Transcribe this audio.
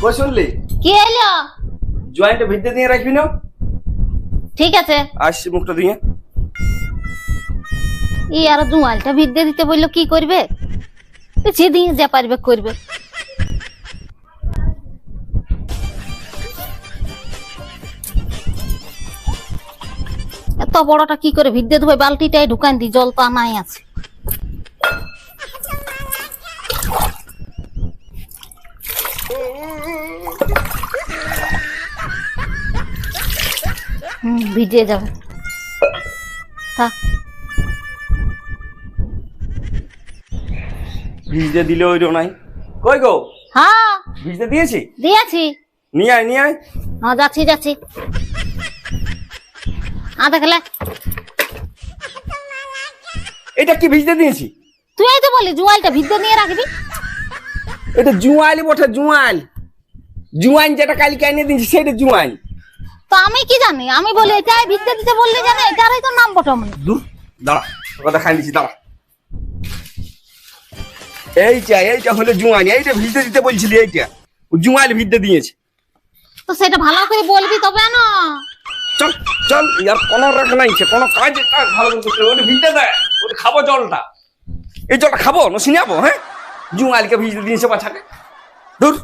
কই শুনলি? কি এলো? জয়েন্টে ভিতরে দিয়ে রাখবি না? ঠিক আছে। আসছি মুখটা দিয়ে। ই আর জুয়ালটা ভিদ্যে দিতে বললো কি করবে? যেদিন যা পারবে করবে। এত বড়টা কি করে ভিদ্যে দেবে? বালতিটাই ঢুকান দি, জল তো নাই আছে। ভিজে যাবে। থাক। ভিজতে দিলে ওইরও নাই। কই গো? হ্যাঁ ভিজতে দিয়েছি। দিয়েছি। নিয়ে আয় নিয়ে আয়। হ্যাঁ যাচ্ছি যাচ্ছি। দেখলে এটা কি ভিজতে দিয়েছি? তুই এই তো বলি জুয়ালটা ভিদ্যে নিয়ে রাখবি। এটা জুয়ালি বটে, জুয়াল। জুয়ান যেটা কালকে এনে দিয়েছি সেটা জুয়ান। তো আমি কি জানি? আমি বলি এটাই ভিদ্যে দিতে বললি জানে, এটারই তো নাম বটম। দূর দাঁড়া, কথা খাই দিচ্ছি দাঁড়া। এইটা হলো জুয়ান, এইটা ভিজতে দিতে বলছিলি, এইটা জুয়াল ভিজতে দিয়েছে। তো সেটা ভালো করে বলবি তবে না। চল চল, ইয়ার কোনো রাখ নাই, কোনো কাজ ভালো করতে ওটা ভিজতে দেয়। ওটা খাবো জলটা, এই জলটা খাবো না সিনাবো? হ্যাঁ, জুয়ালকে ভিজতে দিয়েছে বাচ্চাকে। দূর।